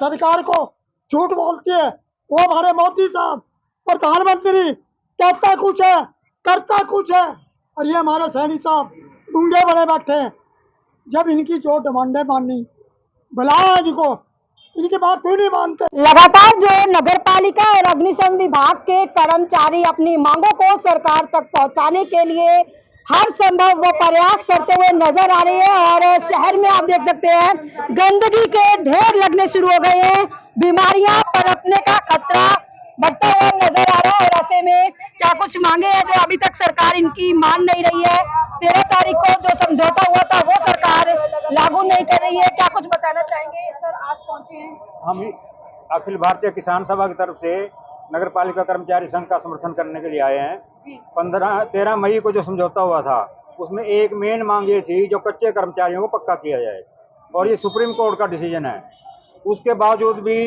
सरकार को झूठ बोलती है। वो हमारे मोदी साहब प्रधानमंत्री कहता कुछ है, करता कुछ है, और ये हमारे सैनी साहब गूंगे बने बैठे हैं। जब इनकी जो डिमांडें माननी, बुलाया इनको, इनकी बात क्यों नहीं मानते। लगातार जो नगर पालिका और अग्निशमन विभाग के कर्मचारी अपनी मांगों को सरकार तक पहुंचाने के लिए हर संभव वो प्रयास करते हुए नजर आ रहे हैं। और शहर में आप देख सकते हैं गंदगी के ढेर लगने शुरू हो गए हैं, बीमारियां पनपने का खतरा बढ़ता हुआ नजर आ रहा है। और ऐसे में क्या कुछ मांगे हैं जो अभी तक सरकार इनकी मान नहीं रही है। 13 तारीख को जो समझौता हुआ था वो सरकार लागू नहीं कर रही है। क्या कुछ बताना चाहेंगे सर, आज पहुंचे हैं? हम अखिल भारतीय किसान सभा की तरफ से नगर पालिका कर्मचारी संघ का समर्थन करने के लिए आए हैं। 13 मई को जो समझौता हुआ था उसमें एक मेन मांग ये थी जो कच्चे कर्मचारियों को पक्का किया जाए, और ये सुप्रीम कोर्ट का डिसीजन है। उसके बावजूद भी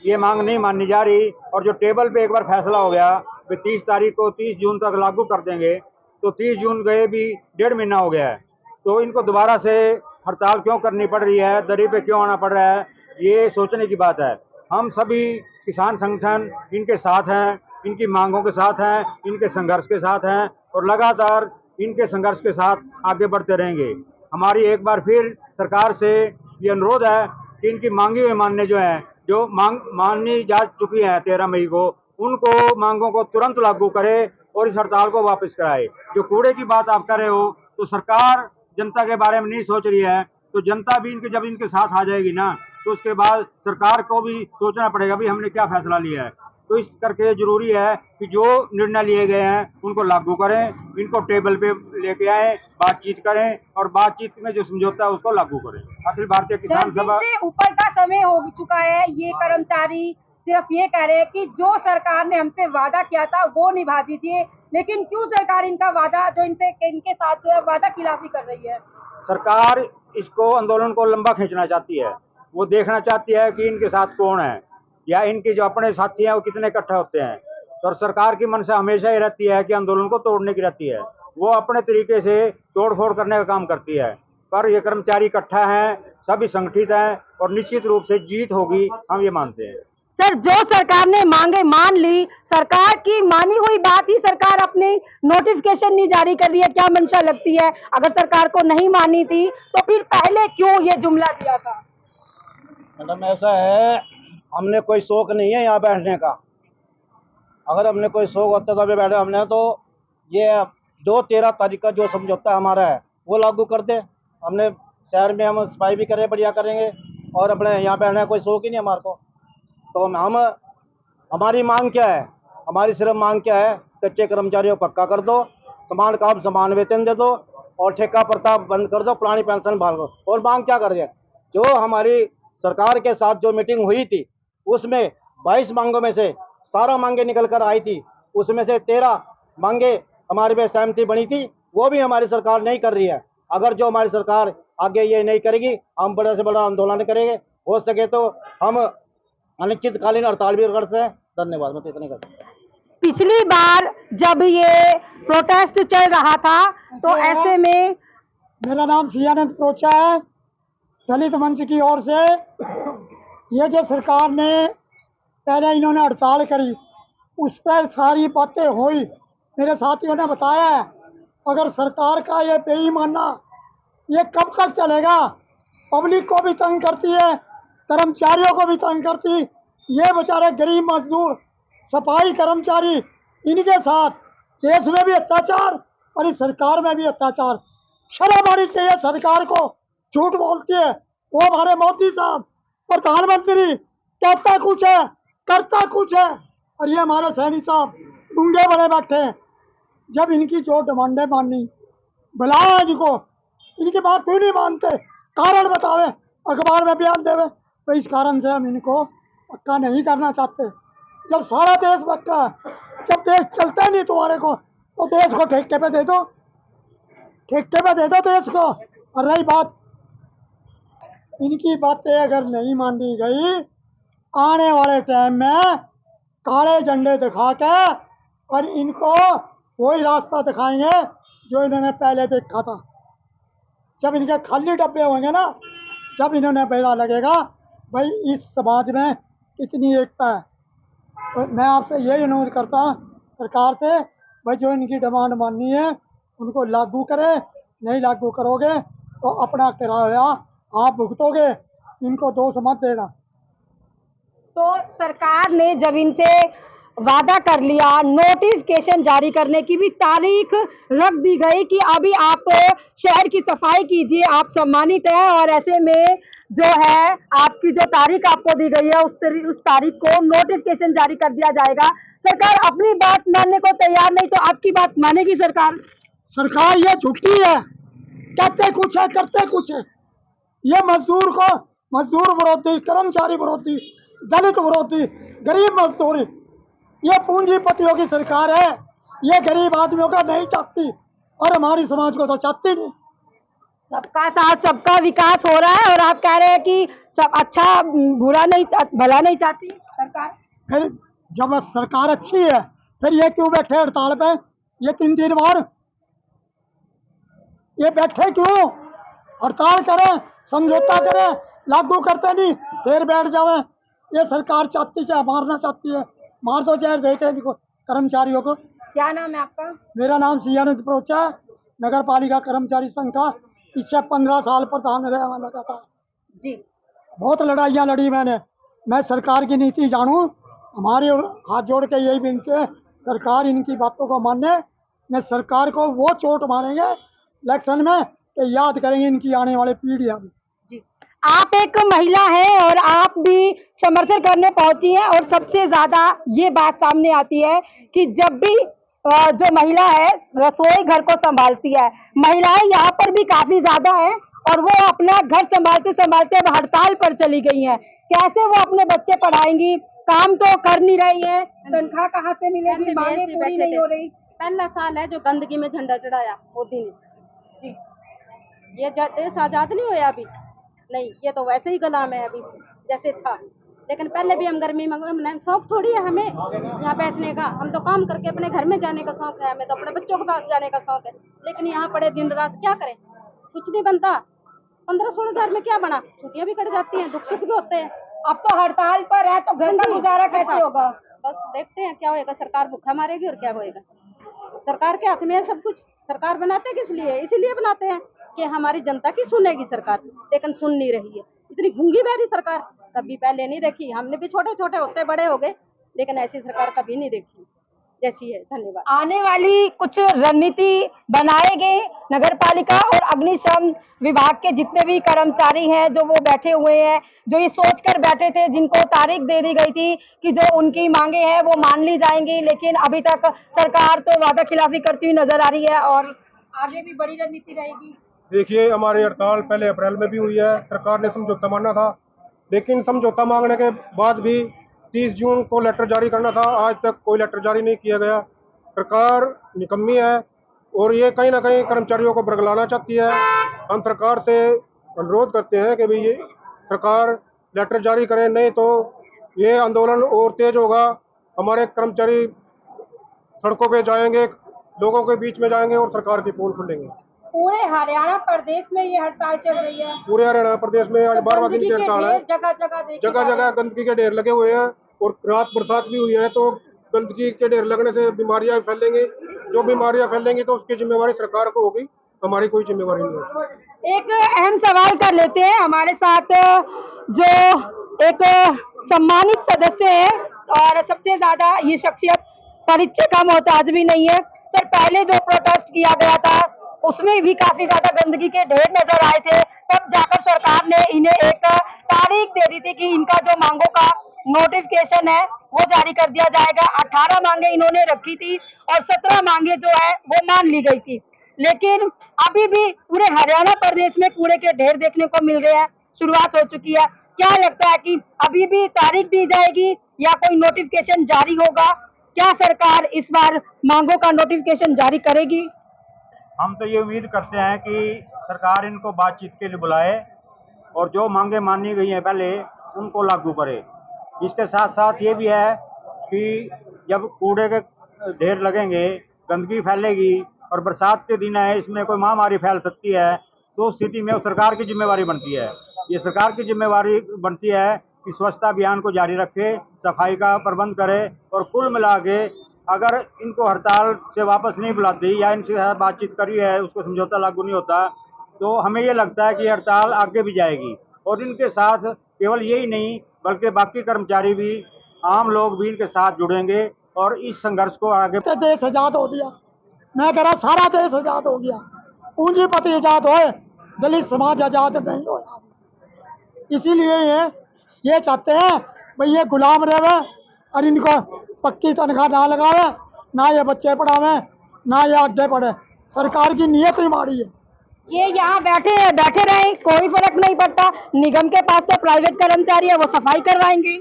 ये मांग नहीं मानी जा रही, और जो टेबल पे एक बार फैसला हो गया कि 30 तारीख को 30 जून तक लागू कर देंगे, तो 30 जून गए भी 1.5 महीना हो गया है। तो इनको दोबारा से हड़ताल क्यों करनी पड़ रही है, दरी पे क्यों आना पड़ रहा है, ये सोचने की बात है। हम सभी किसान संगठन इनके साथ हैं, इनकी मांगों के साथ हैं, इनके संघर्ष के साथ हैं, और लगातार इनके संघर्ष के साथ आगे बढ़ते रहेंगे। हमारी एक बार फिर सरकार से ये अनुरोध है कि इनकी मांगी हुई मान्य जो है, जो मांग मानी जा चुकी है 13 मई को, उनको मांगों को तुरंत लागू करे और इस हड़ताल को वापस कराए। जो कूड़े की बात आप कर रहे हो, तो सरकार जनता के बारे में नहीं सोच रही है, तो जनता भी इनके जब इनके साथ आ जाएगी ना, तो उसके बाद सरकार को भी सोचना पड़ेगा भी हमने क्या फैसला लिया है। तो इस करके जरूरी है कि जो निर्णय लिए गए हैं उनको लागू करें, इनको टेबल पे लेके आए, बातचीत करें, और बातचीत में जो समझौता है उसको लागू करें। अखिल भारतीय किसान सभा से ऊपर का समय हो चुका है। ये कर्मचारी सिर्फ ये कह रहे हैं कि जो सरकार ने हमसे वादा किया था वो निभा दीजिए, लेकिन क्यों सरकार इनका वादा जो इनके साथ जो है वादा खिलाफी कर रही है। सरकार इसको आंदोलन को लंबा खींचना चाहती है। वो देखना चाहती है कि इनके साथ कौन है, या इनके जो अपने साथी हैं वो कितने इकट्ठा होते हैं। तो सरकार की मंशा हमेशा ही रहती है कि आंदोलन को तोड़ने की रहती है। वो अपने तरीके से तोड़फोड़ करने का काम करती है, पर ये कर्मचारी इकट्ठा हैं, सभी संगठित हैं, और निश्चित रूप से जीत होगी, हम ये मानते हैं। सर, जो सरकार ने मांगे मान ली, सरकार की मानी हुई बात ही सरकार अपनी नोटिफिकेशन नहीं जारी कर रही है, क्या मंशा लगती है? अगर सरकार को नहीं मानी थी तो फिर पहले क्यों ये जुमला दिया था? मैडम ऐसा है, हमने कोई शौक नहीं है यहाँ बैठने का। अगर हमने कोई शौक होता तो अभी बैठे हमने, तो ये जो 13 तारीख का जो समझौता हमारा है वो लागू कर दे। हमने शहर में हम सफाई भी करें, बढ़िया करेंगे, और अपने यहाँ बैठने का कोई शौक ही नहीं हमारे को। तो हम हमारी मांग क्या है? हमारी सिर्फ मांग क्या है? कच्चे कर्मचारियों को पक्का कर दो, समान काम समान वेतन दे दो, और ठेका प्रथा बंद कर दो, पुरानी पेंशन बहाल करो। और मांग क्या कर रहे हैं? जो हमारी सरकार के साथ जो मीटिंग हुई थी उसमें 22 मांगों में से 17 मांगे निकल कर आई थी, उसमें से 13 मांगे हमारे पे सहमति बनी थी, वो भी हमारी सरकार नहीं कर रही है। अगर जो हमारी सरकार आगे ये नहीं करेगी, हम बड़े से बड़ा आंदोलन करेंगे। हो सके तो हम अनिश्चितकालीन हड़ताल भी कर सकते हैं। धन्यवाद। मैं तो इतने कर। पिछली बार जब ये प्रोटेस्ट चल रहा था तो ऐसे में मेरा नाम सियानंद प्रोचा है, दलित मंच की ओर से। ये जो सरकार ने पहले इन्होंने हड़ताल करी, उस पर सारी बातें हुई, मेरे साथियों ने बताया है। अगर सरकार का ये बेईमाना ये कब तक चलेगा? पब्लिक को भी तंग करती है, कर्मचारियों को भी तंग करती। ये बेचारे गरीब मजदूर, सफाई कर्मचारी, इनके साथ देश में भी अत्याचार और इस सरकार में भी अत्याचार। शर्म आनी चाहिए सरकार को, झूठ बोलती है। वो हमारे मोदी साहब प्रधानमंत्री कहता कुछ है, करता कुछ है, और ये हमारे सैनी साहब गूंगे बने बैठे हैं। जब इनकी जो डिमांडें माननी, बुलाया इनको, इनकी बात क्यों नहीं मानते, कारण बतावे, अखबार में बयान देवे। तो इस कारण से हम इनको पक्का नहीं करना चाहते। जब सारा देश पक्का है, जब देश चलता नहीं तुम्हारे को, तो देश को ठेके पे दे दो, ठेके पे दे दो देश को। और रही बात, इनकी बातें अगर नहीं मानी गई, आने वाले टाइम में काले झंडे दिखा के और इनको वही रास्ता दिखाएंगे जो इन्होंने पहले देखा था। जब इनके खाली डब्बे होंगे ना, जब इन्होंने बेड़ा लगेगा, भाई इस समाज में कितनी एकता है। तो मैं आपसे यही अनुरोध करता हूँ सरकार से, भाई जो इनकी डिमांड माननी है उनको लागू करे, नहीं लागू करोगे तो अपना किराया आप भुगतोगे, इनको दोष मत देना। तो सरकार ने जब इनसे वादा कर लिया, नोटिफिकेशन जारी करने की भी तारीख रख दी गई कि अभी आप शहर की सफाई कीजिए, आप सम्मानित हैं, और ऐसे में जो है आपकी जो तारीख आपको दी गई है उस तारीख को नोटिफिकेशन जारी कर दिया जाएगा। सरकार अपनी बात मानने को तैयार नहीं, तो आपकी बात मानेगी सरकार? सरकार ये झुकती है, कहते कुछ है करते कुछ है। ये मजदूर विरोधी, कर्मचारी विरोधी, दलित विरोधी, गरीब मजदूरी, ये पूंजीपतियों की सरकार है। ये गरीब आदमियों का नहीं चाहती और हमारी समाज को तो चाहती नहीं। सबका साथ सबका विकास हो रहा है और आप कह रहे हैं कि सब अच्छा बुरा नहीं, भला नहीं चाहती सरकार। फिर जब सरकार अच्छी है फिर ये क्यों बैठे हड़ताल पे? ये 3 बार ये बैठे क्यों? हड़ताल करें, समझौता करें, लागू करते नहीं, फिर बैठ जावे। ये सरकार चाहती क्या? मारना चाहती है। मार दो, जहर देके इनको कर्मचारियों को। क्या नाम है आपका? मेरा नाम सियानंद प्रोचा, नगर पालिका कर्मचारी संघ का पीछे 15 साल प्रधान रहा लगा था जी। बहुत लड़ाइयाँ लड़ी मैंने। मैं सरकार की नीति जानूं, हमारे हाथ जोड़ के यही विनती है सरकार इनकी बातों को माने। मैं सरकार को वो चोट मारेंगे इलेक्शन में कि याद करेंगे इनकी आने वाली पीढ़ियां भी। जी, आप एक महिला हैं और आप भी समर्थन करने पहुंची हैं, और सबसे ज्यादा ये बात सामने आती है कि जब भी जो महिला है रसोई घर को संभालती है, महिलाएं यहाँ पर भी काफी ज्यादा है, और वो अपना घर संभालते संभालते अब हड़ताल पर चली गई हैं। कैसे वो अपने बच्चे पढ़ाएंगी? काम तो कर नहीं रही है, तनख्वाह कहाँ से मिलेगी? मांगे पूरी नहीं हो रही। पहला साल है जो गंदगी में झंडा चढ़ाया मोदी ने। जी, ये देश आजाद नहीं हुआ अभी, नहीं, ये तो वैसे ही गुलाम है अभी जैसे था। लेकिन पहले भी हम गर्मी में, हमने शौक थोड़ी है हमें यहाँ बैठने का, हम तो काम करके अपने घर में जाने का शौक है, हमें तो अपने बच्चों के पास जाने का शौक है। लेकिन यहाँ पड़े दिन रात क्या करें, कुछ नहीं बनता। 15-16 हजार में क्या बना, छुट्टियां भी कट जाती हैं, दुख सुख भी होते हैं। अब तो हड़ताल पर है तो घर का गुजारा कैसे होगा? बस देखते हैं क्या होएगा, सरकार भूखा मारेगी और क्या होएगा। सरकार के हाथ में है सब कुछ। सरकार बनाते किस लिए? इसीलिए बनाते हैं कि हमारी जनता की सुनेगी सरकार, लेकिन सुन नहीं रही है। इतनी गूंगी बहरी सरकार कभी पहले नहीं देखी। हमने भी छोटे छोटे होते बड़े हो गए, लेकिन ऐसी सरकार कभी नहीं देखी जैसी है। धन्यवाद। आने वाली कुछ रणनीति बनाएंगे नगर पालिका और अग्निशम विभाग के जितने भी कर्मचारी हैं जो वो बैठे हुए हैं, जो ये सोचकर बैठे थे, जिनको तारीख दे दी गई थी कि जो उनकी मांगे हैं वो मान ली जाएंगी, लेकिन अभी तक सरकार तो वादा खिलाफी करती हुई नजर आ रही है और आगे भी बड़ी रणनीति रहेगी। देखिए, हमारी हड़ताल पहले अप्रैल में भी हुई है। सरकार ने समझौता माना था, लेकिन समझौता मांगने के बाद भी 30 जून को लेटर जारी करना था, आज तक कोई लेटर जारी नहीं किया गया। सरकार निकम्मी है और ये कहीं ना कहीं कर्मचारियों को बरगलाना चाहती है। हम सरकार से अनुरोध करते हैं कि भाई ये सरकार लेटर जारी करे, नहीं तो ये आंदोलन और तेज होगा। हमारे कर्मचारी सड़कों पे जाएंगे, लोगों के बीच में जाएंगे और सरकार की पोल खुलेंगे। पूरे हरियाणा प्रदेश में ये हड़ताल चल रही है। पूरे हरियाणा प्रदेश में आज 12वां दिन की हड़ताल है। जगह जगह गंदगी के ढेर लगे हुए हैं और रात बरसात भी हुई है, तो गंदगी के ढेर लगने से बीमारियां फैलेंगी। जो बीमारियां फैलेंगी तो उसकी जिम्मेवारी सरकार को होगी, हमारी कोई जिम्मेवारी नहीं है। एक अहम सवाल कर लेते हैं, हमारे साथ जो एक सम्मानित सदस्य है और सबसे ज्यादा ये शख्सियत परिचय का मोहताज भी नहीं है। सर, पहले जो प्रोटेस्ट किया गया था उसमें भी काफी ज्यादा गंदगी के ढेर नजर आए थे, तब जाकर सरकार ने इन्हें एक तारीख दे दी थी कि इनका जो मांगों का नोटिफिकेशन है वो जारी कर दिया जाएगा। 18 मांगे इन्होंने रखी थी और 17 मांगे जो है वो मान ली गई थी, लेकिन अभी भी पूरे हरियाणा प्रदेश में कूड़े के ढेर देखने को मिल रहे हैं। शुरुआत हो चुकी है, क्या लगता है कि अभी भी तारीख दी जाएगी या कोई नोटिफिकेशन जारी होगा? क्या सरकार इस बार मांगों का नोटिफिकेशन जारी करेगी? हम तो ये उम्मीद करते हैं कि सरकार इनको बातचीत के लिए बुलाए और जो मांगे मानी गई हैं पहले उनको लागू करे। इसके साथ साथ ये भी है कि जब कूड़े के ढेर लगेंगे, गंदगी फैलेगी और बरसात के दिन है, इसमें कोई महामारी फैल सकती है, तो उस स्थिति में सरकार की जिम्मेवारी बनती है ये सरकार की जिम्मेवारी बनती है कि स्वच्छता अभियान को जारी रखे, सफाई का प्रबंध करे और कुल मिला के अगर इनको हड़ताल से वापस नहीं बुलाती या इनसे साथ बातचीत करी है उसको समझौता लागू नहीं होता, तो हमें ये लगता है कि हड़ताल आगे भी जाएगी और इनके साथ केवल यही नहीं बल्कि बाकी कर्मचारी भी, आम लोग भी इनके साथ जुड़ेंगे और इस संघर्ष को आगे। तो देश आजाद हो गया, मैं कह रहा सारा देश आजाद हो गया, पूंजीपति आजाद होए, दलित समाज आजाद नहीं होया। इसीलिए ये चाहते हैं भाई ये गुलाम रहे और इनको पक्की तनख्वाह ना लगावे, ना ये बच्चे पढ़ावे, ना ये आगे बढ़े। सरकार की नीयत ही माड़ी है। ये यहाँ बैठे रहे, कोई फर्क नहीं पड़ता। निगम के पास तो प्राइवेट कर्मचारी है, वो सफाई करवाएंगे।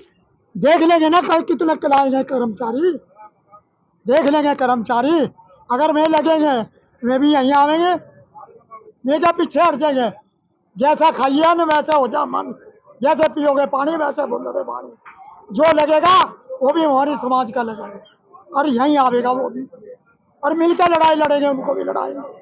देख लेंगे ना कल कितने कलाएंगे कर्मचारी, देख लेंगे कर्मचारी। अगर वे लगेंगे वे भी यहीं आवेंगे, वे क्या पीछे हट जाएंगे। जैसा खाइए ना वैसा हो जा मन, जैसे पियोगे पानी वैसे बोलोगे पानी। जो लगेगा वो भी हमारी समाज का लगेगा और यहीं आवेगा वो भी, और मिलकर लड़ाई लड़ेंगे, उनको भी लड़ाएंगे।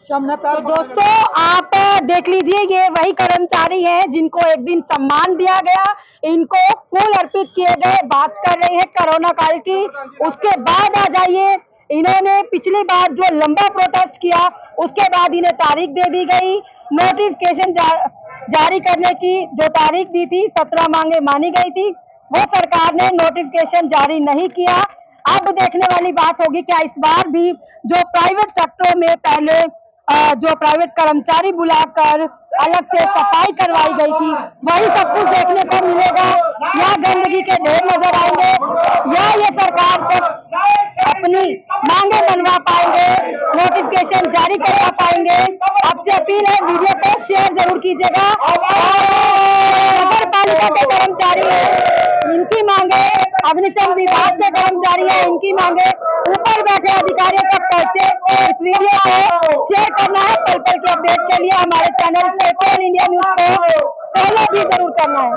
हमने तो दोस्तों आप देख लीजिए, ये वही कर्मचारी हैं जिनको एक दिन सम्मान दिया गया, इनको फूल अर्पित किए गए। बात कर रहे हैं कोरोना काल की। उसके बाद आ जाइए, इन्होंने पिछली बार जो लंबा प्रोटेस्ट किया उसके बाद इन्हें तारीख दे दी गई। नोटिफिकेशन जारी करने की जो तारीख दी थी, 17 मांगे मानी गई थी, वो सरकार ने नोटिफिकेशन जारी नहीं किया। अब देखने वाली बात होगी क्या इस बार भी जो प्राइवेट सेक्टर में पहले जो प्राइवेट कर्मचारी बुलाकर अलग से सफाई करवाई गई थी, वही सब कुछ देखने को मिलेगा, या गंदगी के ढेर नजर आएंगे, या ये सरकार तक अपनी मांगे मनवा पाएंगे, नोटिफिकेशन जारी करवा पाएंगे। आपसे अपील है वीडियो को शेयर जरूर कीजिएगा। नगर पालिका के कर्मचारी हैं, इनकी मांगे, अग्निशम विभाग के कर्मचारी हैं, इनकी मांगे ऊपर बैठे अधिकारियों तक पहुंचे। इस वीडियो को शेयर करना है। पल पल के अपडेट के लिए हमारे चैनल पेट्रोल इंडिया न्यूज को फॉलो भी जरूर करना है।